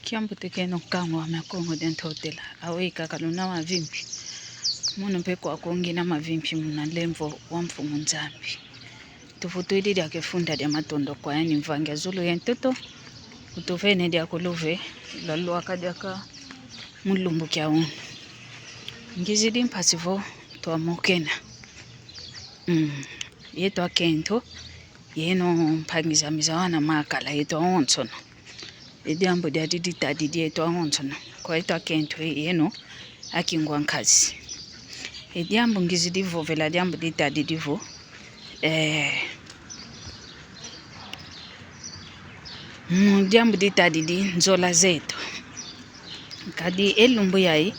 Kiambu teke no kango wa makongo dento hotela. Aweka kaluna mavimpi. Mono peko wakongi na mavimpi muna lemvo wamfu munzambi. Tufutu idi dia kefunda dia matondo kwa yani mvangia zulu ya ntoto. Utufene dia kuluve. Lalu akadiaka mulumbu kia unu. Ngizidi mpasivo tuwa mokena. Yeto akento. Yeno mpangiza mizawana makala yeto onsono. Idi ambo dia didita didi yeto onsono. Kwa yeto akento yeno akingwa nkazi. Idi ambo ngizidi vo vela di ambo dita didi vo. Di ambo dita didi nzola zeto. Kadi elumbu yai.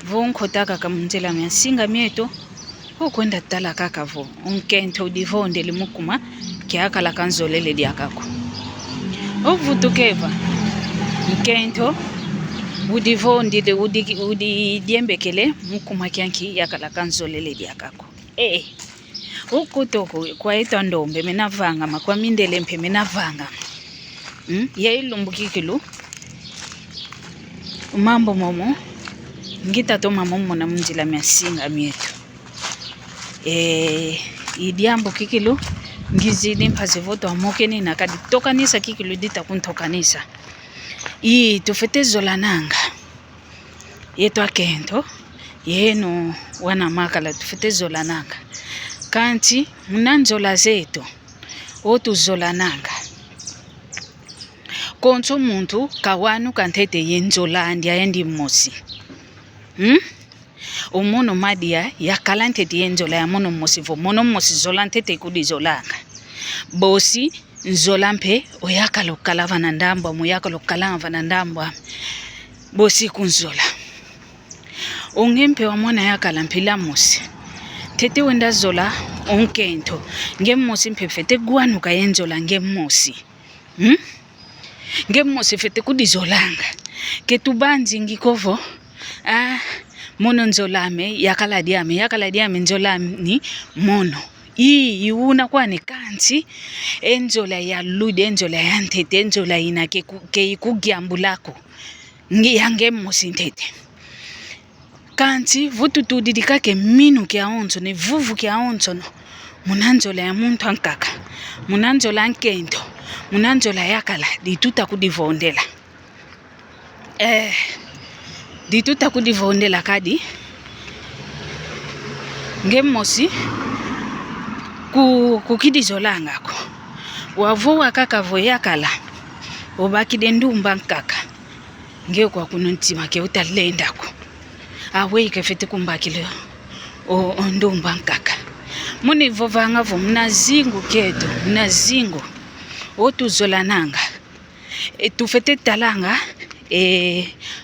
Vo nkotaka kamunzela miasinga mieto. Kwenda tala kaka vo. Unkento di vo ndeli mukuma. Kia kala kanzolele di akako. Ovutu keva. Nkento. Udi vo ndide udi diembekele. Mukuma kianki ya kala kanzolele di akako. Ukutoko kwa ito ndombe menavanga. Makwa mindele mpe menavanga. Ya ilumbu kikilu. Mambo momo. Ngita to mamomo na mjila miasinga mietu. Idiambo kikilu. Ngizidi mpazivoto wa mokeni na kadi toka nisa kikilu dita kuntoka nisa. Tufete zola nanga. Yeto akento. Yeno wana makala tufete zola nanga. Kanti munanzola zeto. Otu zola nanga. Konso muntu kawanu kantete yenzola andia yendi mosi. Umono madia ya kalante dienzola ya mono mosivo. Mono mosi zolantete kudi zolanga. Bosi nzolampe oyaka lokala vanandambwa. Moyaka lokala vanandambwa. Bosi kunzola. Ungempe wa mwana yaka lampila mosi. Tete wenda zola onkento. Ngem mosi mpe fete guanu ka yenzola ngem mosi. Ngem mosi fete kudi zolanga. Ketubanzi ngikovo. Mono nzolame yakala diame nzolami mono. Iuna kwa ni kanti. Enzola ya lude, enzola ya ntete, enzola ina ke ikugiambulako. Ngi yange mosi ntete. Kanti vutu tudidika ke minu kia onsono, vuvu kia onsono. Munanzola ya muntu ankaka. Munanzola ankento. Munanzola yakala. Dituta kudivondela. Dituta kudivondela kadi. Ngemosi. Kukidi zolanga ko. Wavuwa kaka voyakala. Obakide ndumba nkaka. Ngeo kwa kununtima ke utalenda ko. Aweke fete kumbakile. Ndumba nkaka. Muni vovanga vo. Mnazingu keto. Mnazingu. Otu zolananga. Tufete talanga.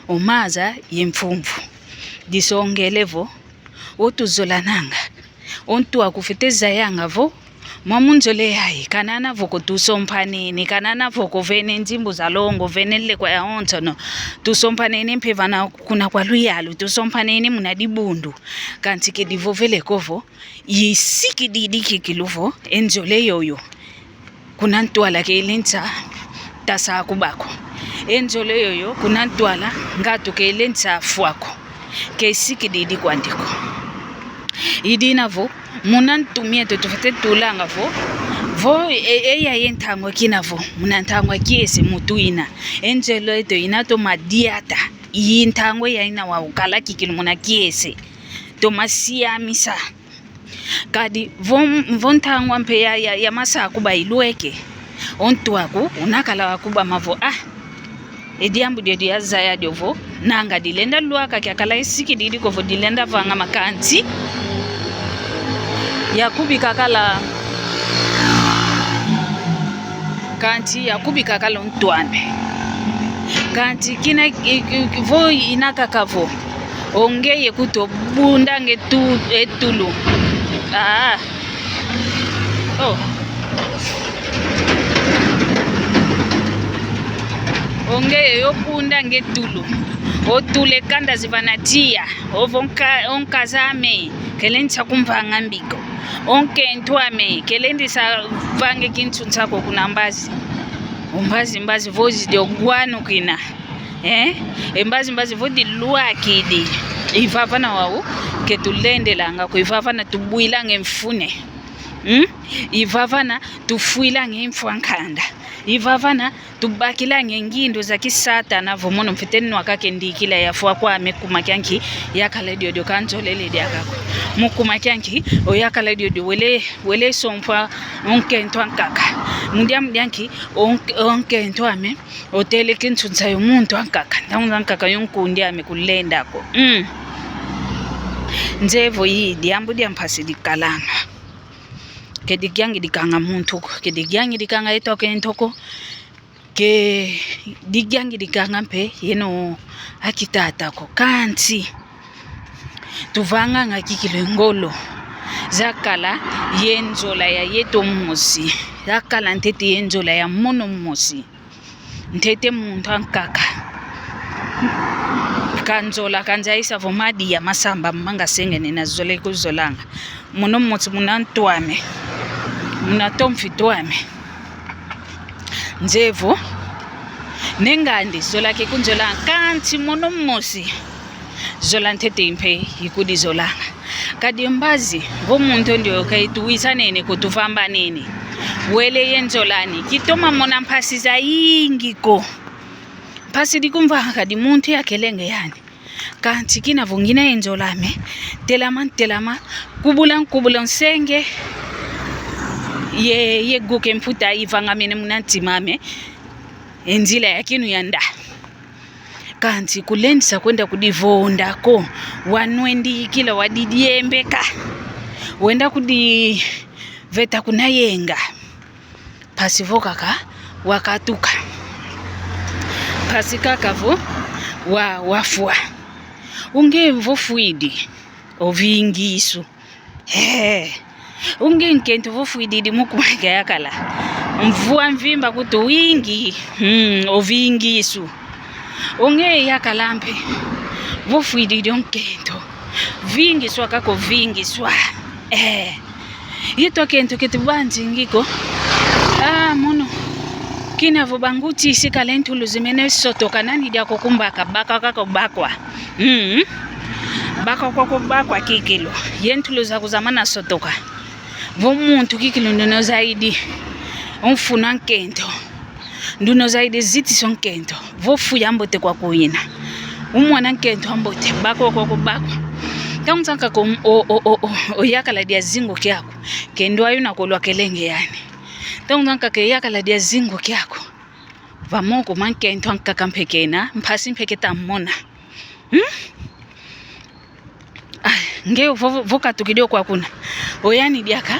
Omaza yemfumfu. Disongelevo. Otu zolananga. Ontu wakufeteza yanga vo. Mwamunzole hai. Kanana voko tusompanini. Kanana voko vene nzimbu za longo. Venele kwa ya ontono. Tusompanini mpevana kuna kwa luyalu. Tusompanini munadibundu. Kantike divovele kovo. Yisiki didiki kiluvo. Enzole yoyo. Kuna ntuala ke ilinta. Tasa akubako. Enzole yoyo. Kuna ntuala. Ngatu ke ilinta fuako. Ke isiki didi kwa ndiko. Idina vo, munantumia tufete tulanga vo. Vo eya yentangwa kina vo. Munantangwa kiese mutuina. Enjelo eto inato madiata. Yintangwa ya ina wa ukala kikilu muna kiese. Tomasia misa. Kadi vo ntangwa mpe ya masa akuba ilueke. Ontu waku unakala wakuba mavo. Ediambu dia zaya diovo. Nanga dilenda luaka kia kala isiki didi kovo dilenda vanga makanti. Yakubi kakala kanti yakubi kakala untuane. Kanti kina vo inakakavo. Ongeye kuto bunda ngetu etulu. Ongeye yopunda ngetulu. Otule kanda zivanatia. Onkazame. Kelenza kumpanga mbiko. Onkentuame. Kelenza vange kintu nsako kuna mbazi. Mbazi vozi de ogwanu kina. embazi vodi luakidi ivavana wau ketulendelanga ko ivavana tubuilange mfune ivavana tufuilange mfwankanda ivavana tubakilange ngindo za kisata na vomono mfiteni wakake ndikila yafwa kwa mekumakyanki yakala dio kanzolele diakako mukumakyanki oyakala dio wele sompwa onkento ankaka mudyanki onkento ame otele kintunza yomuntu ankaka ndankaka yonkundi ame kulendako nzevo yidi ambudia mpasi dikalanga kedigyangi dikanga muntu kedigyangi dikanga etoke ntoko ke digyangi dikanga mpe yeno akitata ko kanti tuvanga ngakikilo ngolo zakala yenzola ya yeto musi zakala ntete yenzola ya mono musi ntete muntu ankaka kanzola kanzaisa vomadi ya masamba manga sengene na zole kuzolanga mono musi munantwame munatomfitwame nzevo nengandi zola ke kunzola kanti mono musi zola ntete impe yikudi zolanga kadi mbazi vomuntu ndio kaituisa nene kutufamba nene wele yenzolani kitoma mona mpasi za ingiko mpasi dikumva kadi muntu yakelenge yani kanti kina vungina yenzolame telama kubula nsenge ye guke mputa ivanga mene munantimame enzila yakinu yanda kanti kulendisa kwenda kudivonda ko wanwendi kila wadidiembeka wenda kudi veta kunayenga pasivokaka wakatuka pasikakavo wafua ungemvo fuidi ovingisu ungenkento vofuidi mukumaka yakala mvua mvimba kuti wingi ovingisu unge yakalampe vofuidi donkento vingiswa kako vingiswa yito kento ketibanzi ngiko mono kina vobanguti sikalentulu zimene sotoka nani dia kokumbaka baka kako bakwa baka kwako bakwa kikilo yentulu za kuzamana sotoka vomuntu kikilo ndono zaidi umfuna nkento nduno zaidi ziti sonkento vofu yambote kwa kuina umwana nkento ambote bako kwako bakwa kauntsaka ko oyakala dia zingo kyako kendo ayuna kolwa kelenge yani kauntsaka ke yakala dia zingo kyako vamoko mankento ankaka mpekena mpasi mpeketa mona ngeo voka tukidio kwa kuna oyani diaka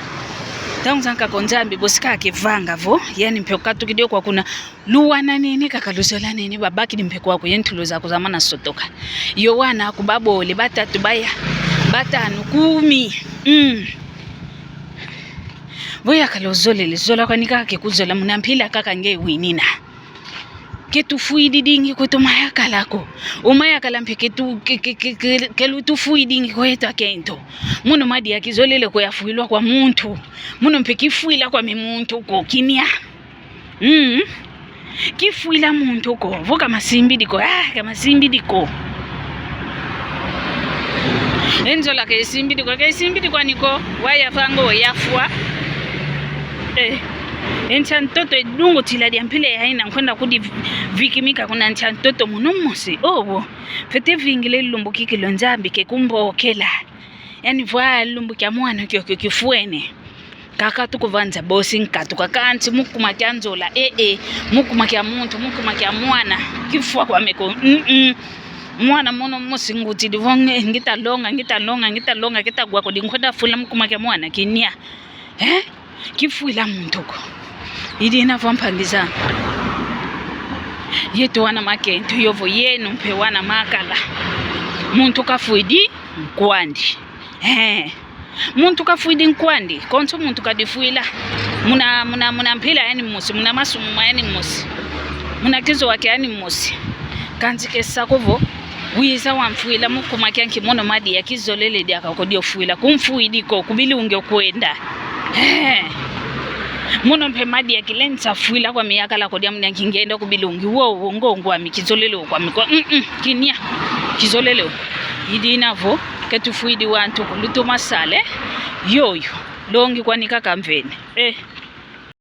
kauntsaka konzambi bosika kivanga vo yani mpeoka tukidio kwa kuna luwana nini kakalusola nini babaki nimpekwa ku yentuloza kuzamana sotoka yowana kubabole batatu baya batanu 10 voya kalozolele zola kwanika ke kuzola munampila kaka nge winina ketufuidi dingi kutomaya kalako umaya kalampe ketu kelutu fuidi kweta kento muno madi yakizolele ko yafuilwa kwa muntu muno mpekifuila kwa mimuntu ko kinia kifuila muntu ko voka masimbidiko kama simbidiko enzola ke simbidiko niko waya fango yafwa enchantoto edungo tila dia mpile haina kwenda kudi vikimika kuna enchantoto munomosi obo fete vingile lumbu kikilo nzambi ke kumbokela yani vwa lumbu kya mwana kyo kifuene kaka tukuvanza bosi nkatu kakanti mukuma kyanzola mukuma kya muntu mukuma kya mwana kifua kwa meko mwana mono mosinguti divonge ngitalonga kitagwa ko dingoda fula mukuma kya mwana kinia kifuila muntu ko idina vampangizana yeto wana makento yovo yenu mpe wana makala muntu kafuidi nkwandi muntu kafuidi nkwandi konso muntu kadifuila muna mpila yani musi muna masumu yani musi muna kizo wake yani musi kanzi kesa kovo wiza wamfuila mukuma kyanki mono madi ya kizolele dia kakodio fuila kumfuidi ko kubili unge kwenda muno mpe madi ya kilenza fuila kwa miyaka la kodia muna kingenda kubilungi wo ngongo wa mikizolele kwa mikwa kinya kizolele idi inavo ketufuidi wantu kuluto masale yoyo longi kwa nikaka mvene